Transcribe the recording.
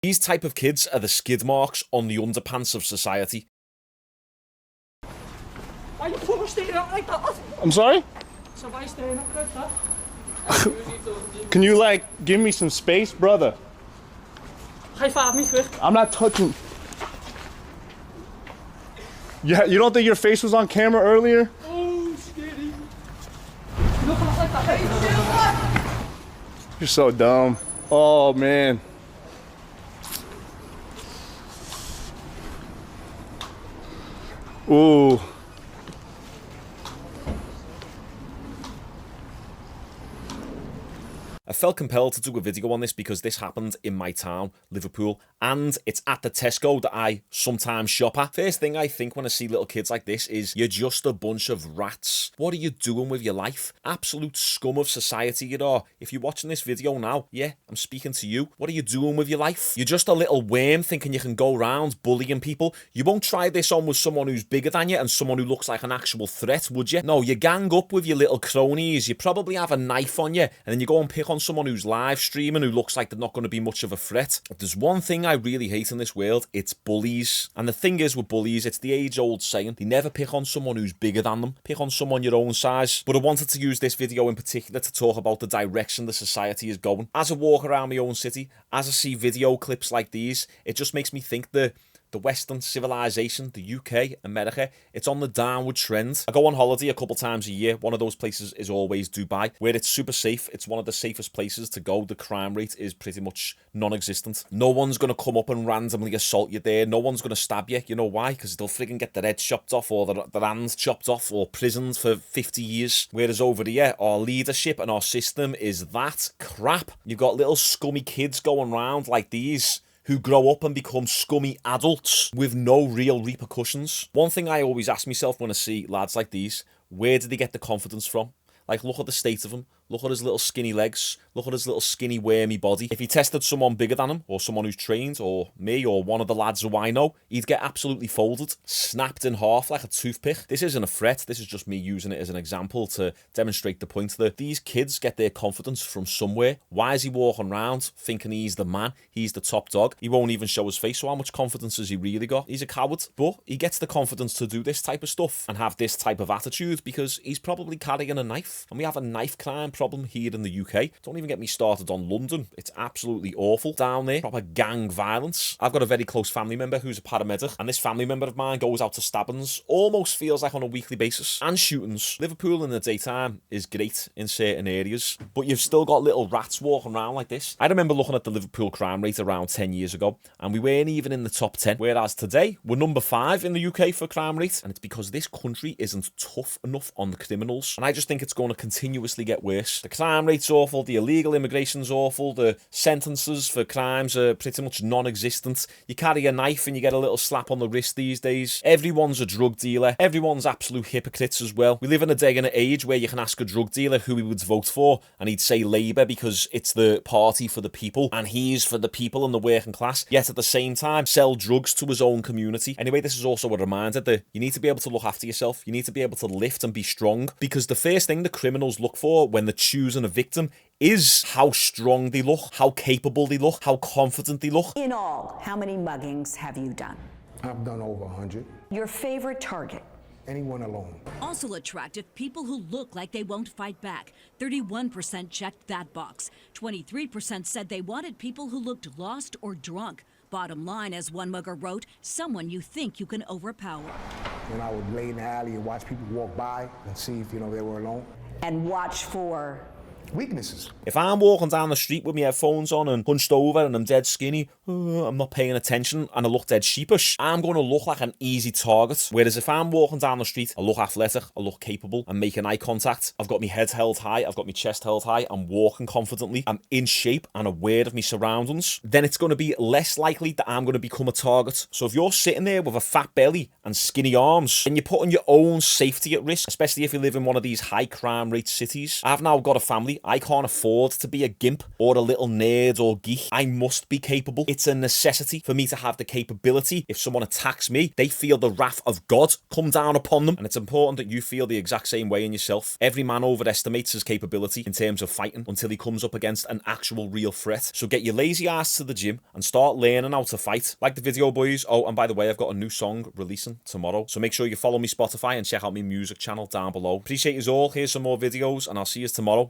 These type of kids are the skid marks on the underpants of society. Why you put us staring up like that? I'm sorry? So why you staring up like that? Can you, like, give me some space, brother? High five me quick. I'm not touching. Yeah, you don't think your face was on camera earlier? Oh, scary. Look like that. You're so dumb. Oh, man. Ooh. I felt compelled to do a video on this because this happened in my town, Liverpool, and it's at the Tesco that I sometimes shop at. First thing I think when I see little kids like this is, you're just a bunch of rats. What are you doing with your life? Absolute scum of society you are. If you're watching this video now, yeah, I'm speaking to you. What are you doing with your life? You're just a little worm thinking you can go around bullying people. You won't try this on with someone who's bigger than you and someone who looks like an actual threat, would you? No, you gang up with your little cronies. You probably have a knife on you, and then you go and pick on someone who's live streaming who looks like they're not going to be much of a threat. If there's one thing I really hate in this world, it's bullies. And the thing is with bullies, it's the age-old saying, they never pick on someone who's bigger than them. Pick on someone your own size. But I wanted to use this video in particular to talk about the direction the society is going. As I walk around my own city, as I see video clips like these, it just makes me think the Western civilization, the UK, America, it's on the downward trend. I go on holiday a couple times a year. One of those places is always Dubai, where it's super safe. It's one of the safest places to go. The crime rate is pretty much non-existent. No one's going to come up and randomly assault you there. No one's going to stab you. You know why? Because they'll friggin' get their head chopped off or their hands chopped off or prisoned for 50 years. Whereas over here, our leadership and our system is that crap. You've got little scummy kids going around like these, who grow up and become scummy adults with no real repercussions. One thing I always ask myself when I see lads like these, where did they get the confidence from? Like, look at the state of him. Look at his little skinny legs. Look at his little skinny wormy body. If he tested someone bigger than him, or someone who's trained, or me, or one of the lads who I know, he'd get absolutely folded, snapped in half like a toothpick. This isn't a threat. This is just me using it as an example to demonstrate the point that these kids get their confidence from somewhere. Why is he walking around thinking he's the man? He's the top dog. He won't even show his face, so how much confidence has he really got? He's a coward. But he gets the confidence to do this type of stuff and have this type of attitude because he's probably carrying a knife. And we have a knife crime problem here in the UK. Don't even get me started on London. It's absolutely awful down there. Proper gang violence. I've got a very close family member who's a paramedic, and this family member of mine goes out to stabbings almost feels like on a weekly basis, and shootings. Liverpool in the daytime is great in certain areas, but you've still got little rats walking around like this. I remember looking at the Liverpool crime rate around 10 years ago, and we weren't even in the top 10, whereas today we're number 5 in the UK for crime rate, and it's because this country isn't tough enough on the criminals, and I just think it's going to continuously get worse. The crime rate's awful, the illegal immigration's awful, the sentences for crimes are pretty much non-existent. You carry a knife and you get a little slap on the wrist these days. Everyone's a drug dealer. Everyone's absolute hypocrites as well. We live in a day and an age where you can ask a drug dealer who he would vote for, and he'd say Labour because it's the party for the people, and he's for the people and the working class, yet at the same time sell drugs to his own community. Anyway, this is also a reminder that you need to be able to look after yourself. You need to be able to lift and be strong, because the first thing the criminals look for when they're choosing a victim is how strong they look, how capable they look, how confident they look. In all, how many muggings have you done? I've done over 100. Your favorite target? Anyone alone. Also attractive, people who look like they won't fight back. 31% checked that box. 23% said they wanted people who looked lost or drunk. Bottom line, as one mugger wrote, someone you think you can overpower. And I would lay in the alley and watch people walk by and see if, they were alone. And watch for weaknesses. If I'm walking down the street with my headphones on and hunched over and I'm dead skinny, I'm not paying attention, and I look dead sheepish, I'm going to look like an easy target. Whereas if I'm walking down the street, I look athletic, I look capable, I'm making eye contact, I've got my head held high, I've got my chest held high, I'm walking confidently, I'm in shape and aware of my surroundings, then it's going to be less likely that I'm going to become a target. So if you're sitting there with a fat belly and skinny arms, then you're putting your own safety at risk, especially if you live in one of these high crime rate cities. I've now got a family, necessity. I can't afford to be a gimp or a little nerd or geek. I must be capable. It's a necessity for me to have the capability. If someone attacks me, they feel the wrath of God come down upon them. And it's important that you feel the exact same way in yourself. Every man overestimates his capability in terms of fighting until he comes up against an actual real threat. So get your lazy ass to the gym and start learning how to fight. Like the video, boys. Oh, and by the way, I've got a new song releasing tomorrow. So make sure you follow me Spotify and check out my music channel down below. Appreciate you all. Here's some more videos and I'll see you tomorrow.